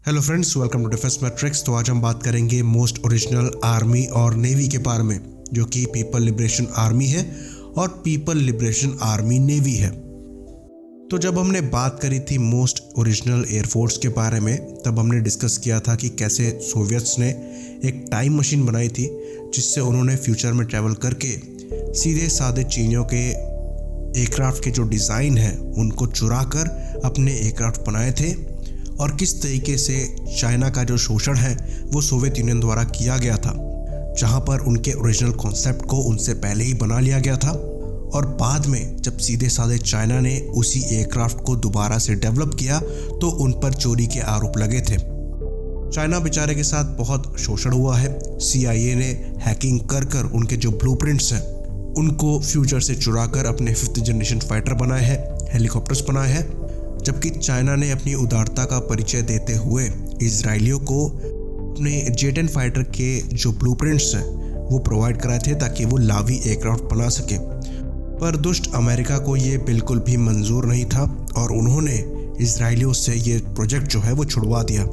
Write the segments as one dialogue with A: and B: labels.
A: Hello friends, welcome to Defence Matrix. तो आज हम बात करेंगे मोस्ट ओरिजिनल आर्मी और नेवी के बारे में, जो कि पीपल लिबरेशन आर्मी है और पीपल लिबरेशन आर्मी नेवी है। तो जब हमने बात करी थी मोस्ट ओरिजिनल एयरफोर्स के बारे में, तब हमने डिस्कस किया था कि कैसे सोवियट्स ने एक टाइम मशीन बनाई थी जिससे उन्होंने फ्यूचर में ट्रैवल करके सीधे साधे चीनियों के एयरक्राफ्ट के जो डिज़ाइन है उनको चुरा कर अपने एयरक्राफ्ट बनाए थे, और किस तरीके से चाइना का जो शोषण है वो सोवियत यूनियन द्वारा किया गया था, जहां पर उनके ओरिजिनल कॉन्सेप्ट को उनसे पहले ही बना लिया गया था। और बाद में जब सीधे साधे चाइना ने उसी एयरक्राफ्ट को दोबारा से डेवलप किया तो उन पर चोरी के आरोप लगे थे। चाइना बेचारे के साथ बहुत शोषण हुआ है। CIA ने हैकिंग कर कर उनके जो ब्लूप्रिंट्स हैं उनको फ्यूचर से चुरा कर अपने 5th जनरेशन फाइटर बनाए हैं, हेलीकॉप्टर्स बनाए हैं, जबकि चाइना ने अपनी उदारता का परिचय देते हुए इजरायलियों को अपने J-10 फाइटर के जो ब्लूप्रिंट्स हैं वो प्रोवाइड कराए थे ताकि वो लावी एयरक्राफ्ट बना सके। पर दुष्ट अमेरिका को ये बिल्कुल भी मंजूर नहीं था और उन्होंने इजरायलियों से ये प्रोजेक्ट जो है वो छुड़वा दिया।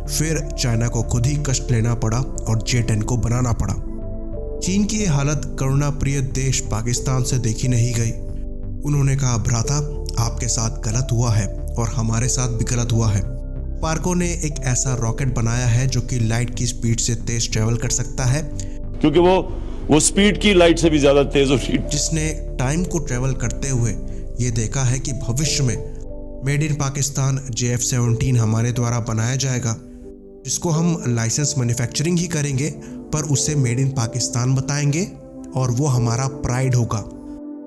A: फिर चाइना को खुद ही कष्ट लेना पड़ा और J-10 को बनाना पड़ा। चीन की ये हालत करुणा प्रिय देश पाकिस्तान से देखी नहीं गई। उन्होंने कहा, भ्राता आपके साथ गलत हुआ है और हमारे साथ भी गलत हुआ है। पार्को ने एक ऐसा रॉकेट बनाया है जो कि लाइट की स्पीड से तेज ट्रेवल कर सकता है,
B: क्योंकि वो स्पीड की लाइट से भी ज्यादा तेज होती है।
A: जिसने टाइम को ट्रेवल करते हुए ये देखा है कि भविष्य में मेड इन पाकिस्तान JF-17 हमारे द्वारा बनाया जाएगा, जिसको हम लाइसेंस मैन्युफैक्चरिंग ही करेंगे पर उसे मेड इन पाकिस्तान बताएंगे और वो हमारा प्राइड होगा।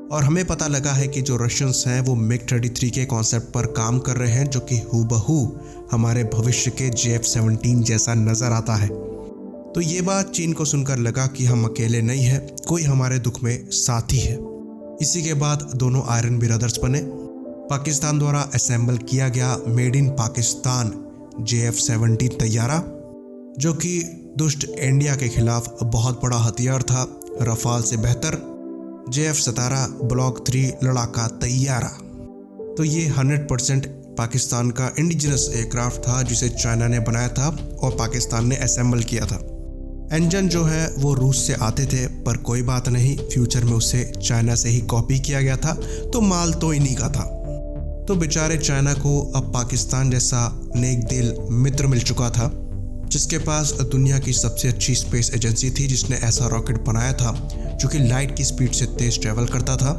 A: और हमें पता लगा है कि जो रशियंस हैं वो MiG-33 के कॉन्सेप्ट पर काम कर रहे हैं, जो कि हूबहू हमारे भविष्य के JF-17 जैसा नज़र आता है। तो ये बात चीन को सुनकर लगा कि हम अकेले नहीं हैं, कोई हमारे दुख में साथी है। इसी के बाद दोनों आयरन ब्रदर्स बने। पाकिस्तान द्वारा असेंबल किया गया मेड इन पाकिस्तान JF-17 तैयारा, जो कि दुष्ट इंडिया के खिलाफ बहुत बड़ा हथियार था। रफाल से बेहतर JF-17 ब्लॉक 3 लड़ाका तैयारा। तो ये 100% पाकिस्तान का इंडिजिनस एयरक्राफ्ट था जिसे चाइना ने बनाया था और पाकिस्तान ने असेंबल किया था। इंजन जो है वो रूस से आते थे, पर कोई बात नहीं, फ्यूचर में उसे चाइना से ही कॉपी किया गया था, तो माल तो इन्हीं का था। तो बेचारे चाइना को अब पाकिस्तान जैसा नेक दिल मित्र मिल चुका था, जिसके पास दुनिया की सबसे अच्छी स्पेस एजेंसी थी, जिसने ऐसा रॉकेट बनाया था जो कि लाइट की स्पीड से तेज ट्रैवल करता था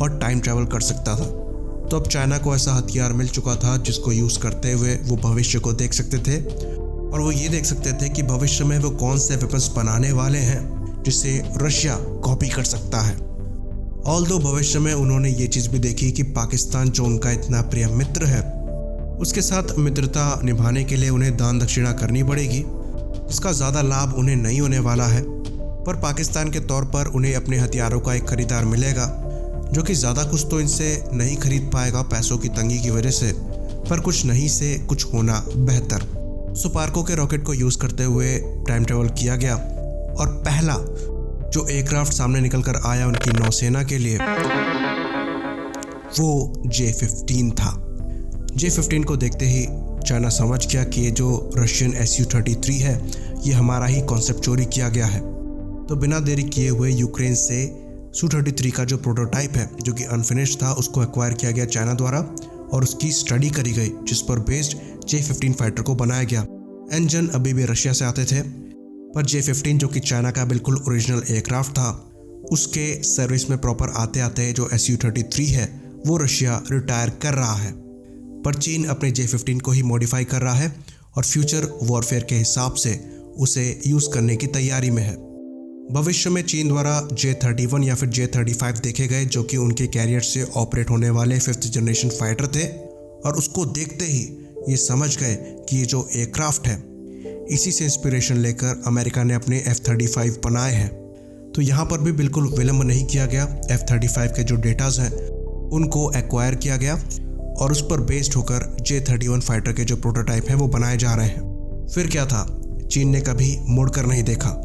A: और टाइम ट्रैवल कर सकता था। तो अब चाइना को ऐसा हथियार मिल चुका था जिसको यूज़ करते हुए वो भविष्य को देख सकते थे, और वो ये देख सकते थे कि भविष्य में वो कौन से वेपन्स बनाने वाले हैं जिसे रशिया कॉपी कर सकता है। ऑल्दो भविष्य में उन्होंने ये चीज़ भी देखी कि पाकिस्तान जो उनका इतना प्रिय मित्र है, उसके साथ मित्रता निभाने के लिए उन्हें दान दक्षिणा करनी पड़ेगी, इसका ज़्यादा लाभ उन्हें नहीं होने वाला है। पर पाकिस्तान के तौर पर उन्हें अपने हथियारों का एक खरीदार मिलेगा, जो कि ज़्यादा कुछ तो इनसे नहीं खरीद पाएगा पैसों की तंगी की वजह से, पर कुछ नहीं से कुछ होना बेहतर। सो पार्को के रॉकेट को यूज़ करते हुए टाइम ट्रेवल किया गया, और पहला जो एयरक्राफ्ट सामने निकल कर आया उनकी नौसेना के लिए वो J-15 था। J-15 को देखते ही चाइना समझ गया कि ये जो रशियन Su-33 है ये हमारा ही कॉन्सेप्ट चोरी किया गया है। तो बिना देरी किए हुए यूक्रेन से Su-33 का जो प्रोटोटाइप है, जो कि अनफिनिश्ड था, उसको एक्वायर किया गया चाइना द्वारा और उसकी स्टडी करी गई, जिस पर बेस्ड J-15 फाइटर को बनाया गया। इंजन अभी भी रशिया से आते थे, पर J-15 जो कि चाइना का बिल्कुल ओरिजिनल एयरक्राफ्ट था, उसके सर्विस में प्रॉपर आते आते जो Su-33 है वो रशिया रिटायर कर रहा है। पर चीन अपने J-15 को ही मॉडिफाई कर रहा है और फ्यूचर वॉरफेयर के हिसाब से उसे यूज़ करने की तैयारी में है। भविष्य में चीन द्वारा J-31 या फिर J-35 देखे गए, जो कि उनके कैरियर से ऑपरेट होने वाले 5th जनरेशन फाइटर थे, और उसको देखते ही ये समझ गए कि ये जो एयरक्राफ्ट है इसी से इंस्पिरेशन लेकर अमेरिका ने अपने F-35 बनाए हैं। तो यहाँ पर भी बिल्कुल विलंब नहीं किया गया। F-35 के जो डेटाज हैं उनको एक्वायर किया गया और उस पर बेस्ड होकर J-31 फाइटर के जो प्रोटोटाइप हैं वो बनाए जा रहे हैं। फिर क्या था, चीन ने कभी मुड़कर नहीं देखा,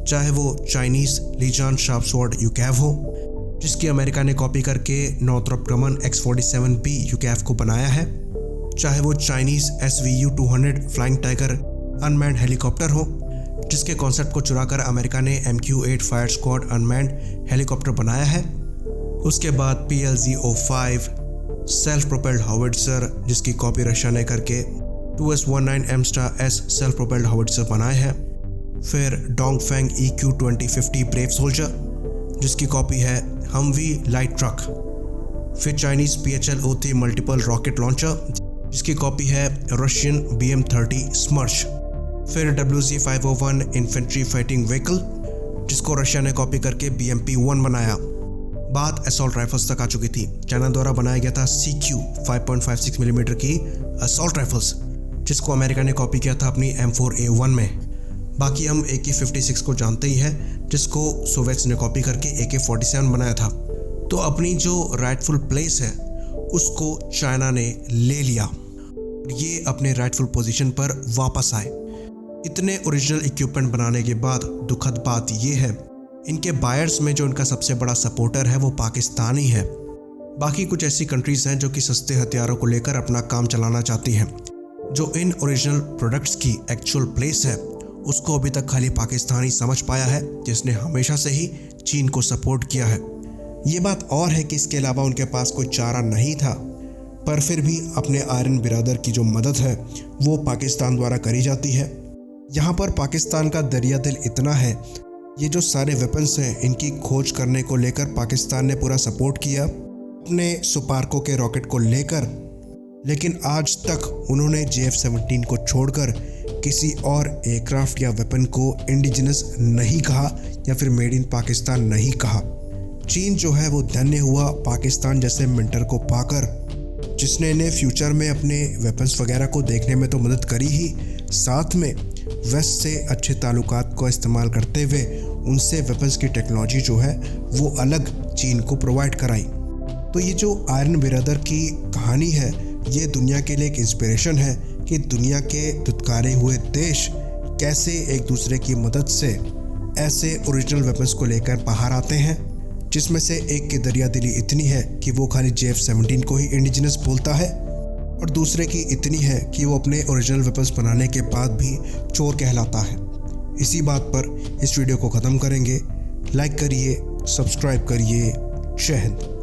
A: चाहे वो चाइनीज़ लीजान शार्प स्वॉर्ड यूकैव हो, जिसकी अमेरिका ने कॉपी करके नॉर्थरोप ग्रमन X-47B यूकैव को बनाया है, चाहे वो Chinese SVU-200 flying tiger unmanned helicopter हो, जिसके कॉन्सेप्ट को चुराकर अमेरिका ने MQ-8 fire squad unmanned helicopter बनाया है। उसके बाद PLZ-05 सेल्फ प्रोपेल्ड हाउविट्जर, जिसकी कॉपी रशिया ने करके 2S-19 M*S सेल्फ प्रोपेल्ड हाउविट्जर बनाए हैं। फिर डोंगफेंग EQ-2050 ब्रेव सोल्जर, जिसकी कॉपी है हमवी लाइट ट्रक। फिर Chinese PHL-03 multiple rocket launcher, जिसकी कॉपी है रशियन BM-30 स्मर्श। फिर WZ-501 इन्फेंट्री फाइटिंग व्हीकल, जिसको रशिया ने कॉपी करके BMP-1 बनाया। बात असॉल्ट राइफल्स तक आ चुकी थी। चाइना द्वारा बनाया गया था CQ 5.56 मिलीमीटर की असॉल्ट राइफल्स, जिसको अमेरिका ने कॉपी किया था अपनी M4A1 में। बाकी हम AK-56 को जानते ही हैं, जिसको सोवियट्स ने कॉपी करके AK-47 बनाया था। तो अपनी जो राइटफुल प्लेस है उसको चाइना ने ले लिया, ये अपने राइटफुल पोजीशन पर वापस आए। इतने ओरिजिनल इक्विपमेंट बनाने के बाद दुखद बात ये है, इनके बायर्स में जो इनका सबसे बड़ा सपोर्टर है वो पाकिस्तान ही है। बाकी कुछ ऐसी कंट्रीज़ हैं जो कि सस्ते हथियारों को लेकर अपना काम चलाना चाहती हैं। जो इन ओरिजिनल प्रोडक्ट्स की एक्चुअल प्लेस है उसको अभी तक खाली पाकिस्तान ही समझ पाया है, जिसने हमेशा से ही चीन को सपोर्ट किया है। ये बात और है कि इसके अलावा उनके पास कोई चारा नहीं था, पर फिर भी अपने आयरन बिरादर की जो मदद है वो पाकिस्तान द्वारा करी जाती है। यहाँ पर पाकिस्तान का दरिया दिल इतना है, ये जो सारे वेपन्स हैं इनकी खोज करने को लेकर पाकिस्तान ने पूरा सपोर्ट किया अपने सुपार्को के रॉकेट को लेकर। लेकिन आज तक उन्होंने JF-17 को छोड़कर किसी और एयरक्राफ्ट या वेपन को इंडिजिनस नहीं कहा या फिर मेड इन पाकिस्तान नहीं कहा। चीन जो है वो धन्य हुआ पाकिस्तान जैसे मेंटर को पाकर, जिसने इन्हें फ्यूचर में अपने वेपन्स वगैरह को देखने में तो मदद करी ही, साथ में वेस्ट से अच्छे ताल्लुकात को इस्तेमाल करते हुए उनसे वेपन्स की टेक्नोलॉजी जो है वो अलग चीन को प्रोवाइड कराई। तो ये जो आयरन बिरादर की कहानी है ये दुनिया के लिए एक इंस्पिरेशन है कि दुनिया के दुत्कारे हुए देश कैसे एक दूसरे की मदद से ऐसे ओरिजिनल वेपन्स को लेकर बाहर आते हैं, जिसमें से एक की दरिया दिली इतनी है कि वो खाली JF-17 को ही इंडिजिनस बोलता है और दूसरे की इतनी है कि वो अपने ओरिजिनल वेपन्स बनाने के बाद भी चोर कहलाता है। इसी बात पर इस वीडियो को ख़त्म करेंगे। लाइक करिए, सब्सक्राइब करिए। जय हिंद।